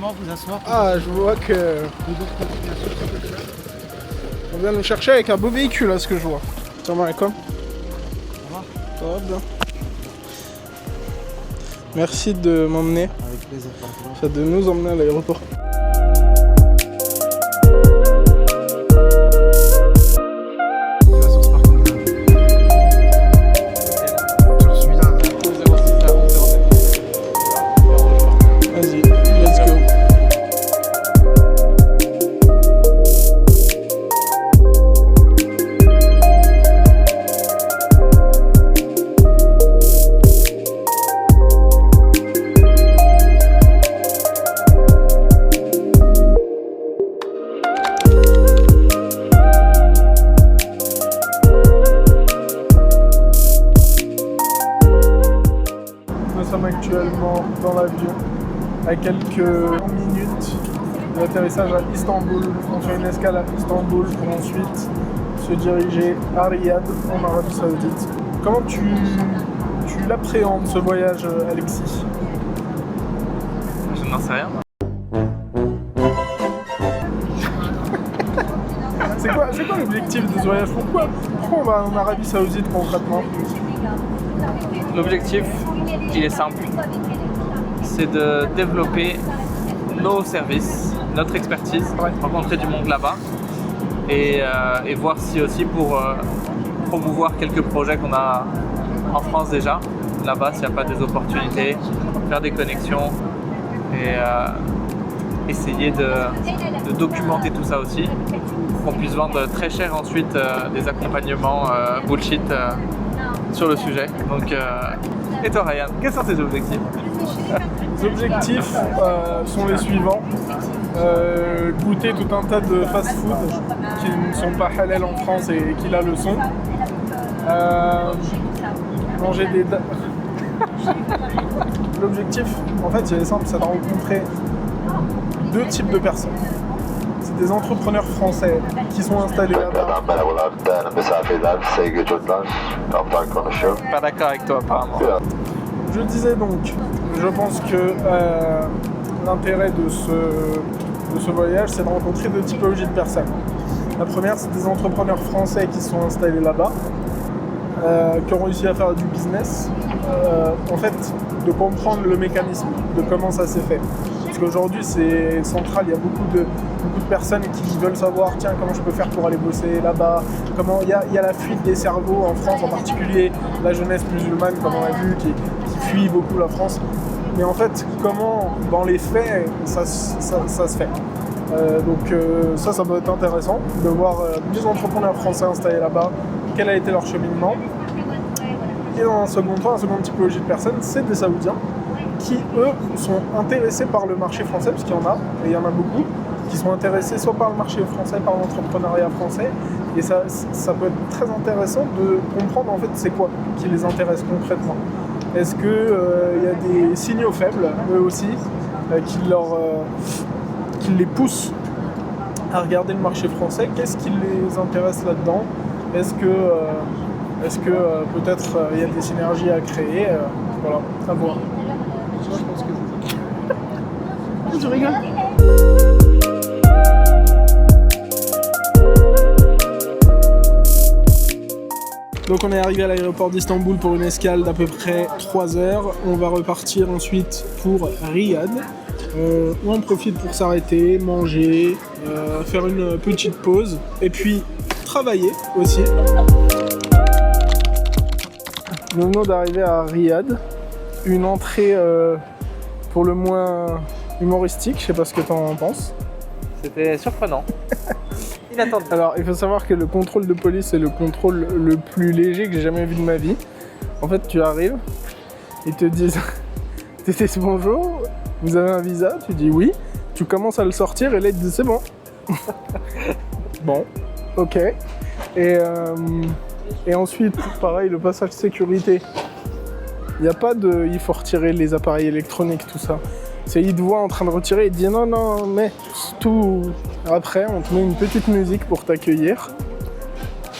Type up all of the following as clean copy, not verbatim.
gentiment vous asseoir. Ah, je vois que on vient nous chercher avec un beau véhicule, à ce que je vois. Salam alaikum. Ça va bien. Merci de m'emmener. Avec plaisir. Enfin, de nous emmener à l'aéroport. Vas-y, let's go. Nous sommes actuellement dans l'avion à quelques minutes de l'atterrissage à Istanbul. On fait une escale à Istanbul pour ensuite se diriger à Riyad en Arabie Saoudite. Comment tu l'appréhendes ce voyage, Alexis? Je n'en sais rien. C'est quoi l'objectif de ce voyage? Pourquoi on va en Arabie Saoudite concrètement? L'objectif, il est simple. C'est de développer nos services, notre expertise, rencontrer du monde là-bas et voir si aussi pour promouvoir quelques projets qu'on a en France déjà, là-bas s'il n'y a pas des opportunités, faire des connexions et essayer de documenter tout ça aussi pour qu'on puisse vendre très cher ensuite des accompagnements bullshit sur le sujet. Donc, et toi Ryan, quels sont tes objectifs? Les objectifs sont les suivants. Goûter tout un tas de fast-food qui ne sont pas halal en France et qui là le sont. Manger des... L'objectif, en fait, c'est simple, c'est de rencontrer deux types de personnes. C'est des entrepreneurs français qui sont installés là-bas. Pas d'accord avec toi apparemment. Je disais donc, je pense que l'intérêt de ce voyage, c'est de rencontrer deux typologies de personnes. La première, c'est des entrepreneurs français qui sont installés là-bas, qui ont réussi à faire du business, en fait, de comprendre le mécanisme, de comment ça s'est fait. Parce qu'aujourd'hui, c'est central, il y a beaucoup de personnes qui veulent savoir, tiens, comment je peux faire pour aller bosser là-bas, comment il y a la fuite des cerveaux en France, en particulier la jeunesse musulmane, comme on a vu, qui fuit beaucoup la France. Mais en fait, comment, dans les faits, ça se fait. Donc ça peut être intéressant de voir des entrepreneurs français installés là-bas, quel a été leur cheminement. Et dans un second temps, la seconde typologie de personnes, c'est des Saoudiens qui, eux, sont intéressés par le marché français, parce qu'il y en a, et il y en a beaucoup, qui sont intéressés soit par le marché français, par l'entrepreneuriat français. Et ça peut être très intéressant de comprendre en fait c'est quoi qui les intéresse concrètement. Est-ce qu'il y a des signaux faibles, eux aussi, qui les poussent à regarder le marché français? Qu'est-ce qui les intéresse là-dedans? Est-ce que peut-être il y a des synergies à créer? Voilà, à voir. Je pense que c'est ça. Tu rigoles? Donc on est arrivé à l'aéroport d'Istanbul pour une escale d'à peu près 3 heures. On va repartir ensuite pour Riyad. On en profite pour s'arrêter, manger, faire une petite pause et puis travailler aussi. Nous venons d'arriver à Riyad. Une entrée pour le moins humoristique, je sais pas ce que t'en penses. C'était surprenant. Inattendu. Alors, il faut savoir que le contrôle de police est le contrôle le plus léger que j'ai jamais vu de ma vie. En fait, tu arrives, ils te disent « Bonjour, vous avez un visa ?» Tu dis « Oui ». Tu commences à le sortir et là, ils te disent « C'est bon ». Bon, ok. Et ensuite, pareil, le passage sécurité. Il n'y a pas de « il faut retirer les appareils électroniques », tout ça. C'est il te voit en train de retirer, il te dit non, non, mais tout. Après, on te met une petite musique pour t'accueillir.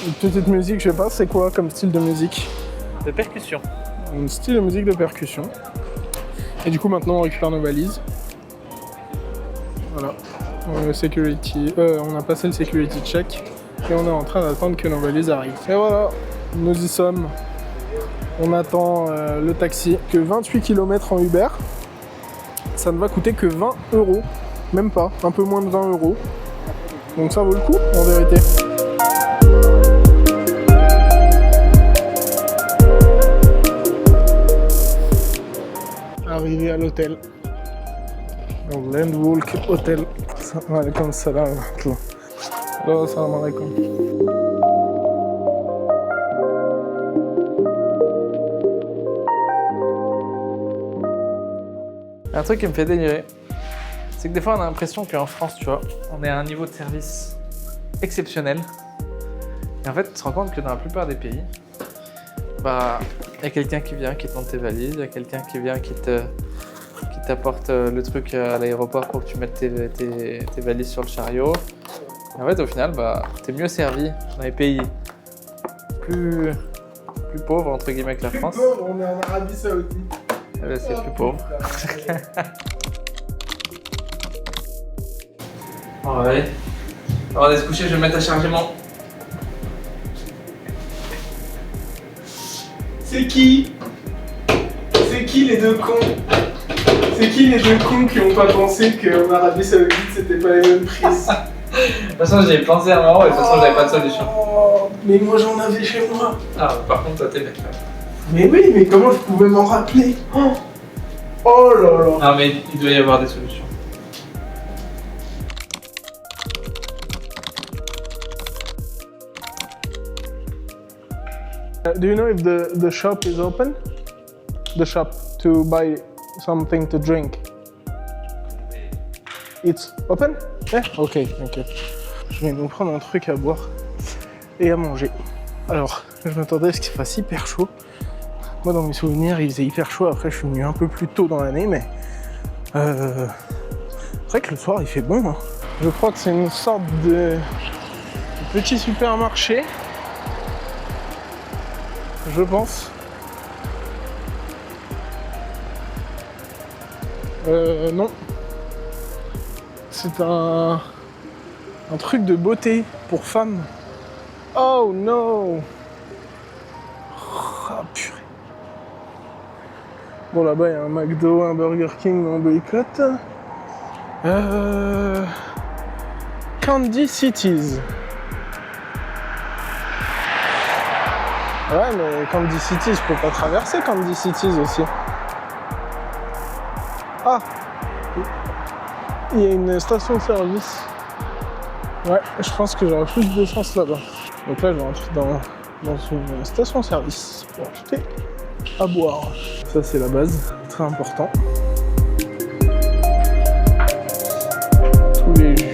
Une petite musique, je sais pas, c'est quoi comme style de musique? De percussion. Un style de musique de percussion. Et du coup, maintenant, on récupère nos valises. Voilà. On a passé le security check et on est en train d'attendre que nos valises arrivent. Et voilà, nous y sommes. On attend le taxi. Que 28 km en Uber, ça ne va coûter que 20 €. Même pas, un peu moins de 20 €. Donc ça vaut le coup en vérité. Arrivé à l'hôtel. Donc Landwalk Hotel. Wa alaykoum salam wa rahmatullah. Hello, salam alaikum. Un truc qui me fait délirer, c'est que des fois on a l'impression qu'en France, tu vois, on est à un niveau de service exceptionnel. Et en fait, tu te rends compte que dans la plupart des pays, bah, il y a quelqu'un qui vient, qui te monte tes valises, il y a quelqu'un qui vient, qui t'apporte le truc à l'aéroport pour que tu mettes tes valises sur le chariot. Et en fait, au final, bah, t'es mieux servi dans les pays plus pauvres, entre guillemets, que la France. Pauvre, on est en Arabie Saoudite. C'est plus pauvre. Bon, allez. Avant d'aller se coucher, je vais me mettre à charger mon... C'est qui les deux cons? C'est qui les deux cons qui n'ont pas pensé qu'en Arabie Saoudite c'était pas les mêmes prises? De toute façon, j'y ai pensé à un moment et de toute façon, j'avais pas de solution. Mais moi j'en avais chez moi. Ah, par contre, toi, t'es bête. Mais oui, mais comment je pouvais m'en rappeler? Oh là là. Non, mais il doit y avoir des solutions. Do you know if the shop is open? The shop to buy something to drink. It's open? Yeah? Ok, ok. Je vais nous prendre un truc à boire et à manger. Alors, je m'attendais à ce qu'il fasse hyper chaud. Moi, dans mes souvenirs, il faisait hyper chaud. Après, je suis venu un peu plus tôt dans l'année, mais c'est vrai que le soir, il fait bon. Hein. Je crois que c'est une sorte de petit supermarché. Je pense. Non. C'est un truc de beauté pour femmes. Oh no! Oh purée. Bon, là-bas, il y a un McDo, un Burger King en boycott. Candy Cities. Ouais, mais Candy Cities, je peux pas traverser Candy Cities aussi. Ah! Il y a une station-service. Ouais, je pense que j'aurai plus de chance là-bas. Donc là, je vais rentrer dans une station-service pour acheter à boire. Ça, c'est la base, très important. Tous les jus.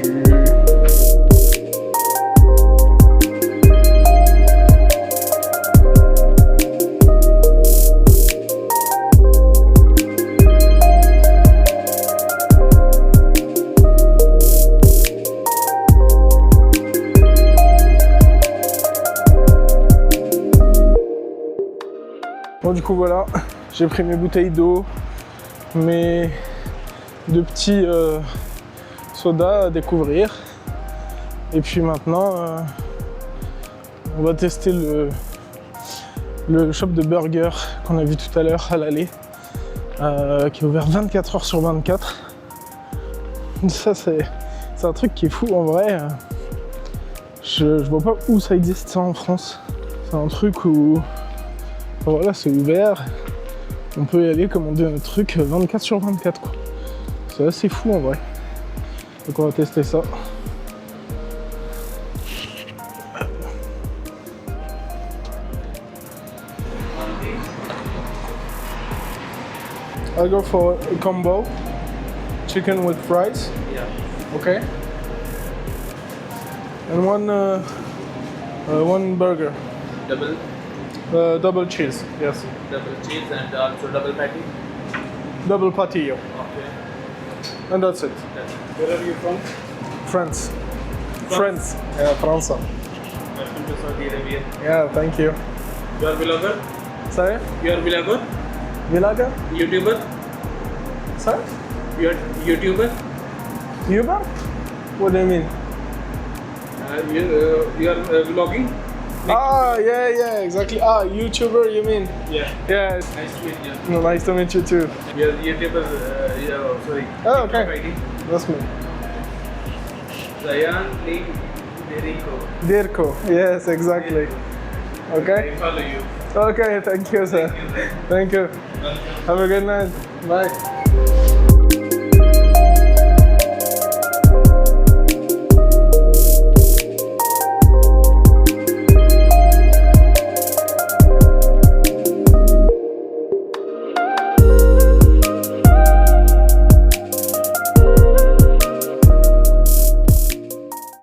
Bon, du coup, voilà, j'ai pris mes bouteilles d'eau, mes deux petits sodas à découvrir. Et puis maintenant, on va tester le shop de burger qu'on a vu tout à l'heure à l'aller, qui est ouvert 24 heures sur 24. Ça, c'est un truc qui est fou en vrai. Je vois pas où ça existe ça en France. C'est un truc où... Voilà, c'est ouvert, on peut y aller commander un truc 24 sur 24 quoi. C'est assez fou en vrai. Donc on va tester ça. I'll go for a combo. Chicken with fries. Yeah. Okay. And one burger. Double Double cheese, yes. double cheese and also double patty. Double patio. Okay. And that's it. Where are you from? France. France. Yeah, France. Welcome to Saudi Arabia. Yeah, thank you. You are vlogger? Sorry? You are vlogger? Villaga? YouTuber? Sorry? You are YouTuber? Uber? What do you mean? You are vlogging? Ah, yeah, exactly. Ah, YouTuber, you mean? Yeah. Yeah. Nice to meet you. No, nice to meet you too. We are YouTubers. Sorry. Oh, TikTok okay. ID. That's me. Zayan Lee Derico. Dirko. Yes, exactly. Okay. I follow you. Okay, thank you, sir. Thank you, sir. Thank you. Welcome. Have a good night. Bye.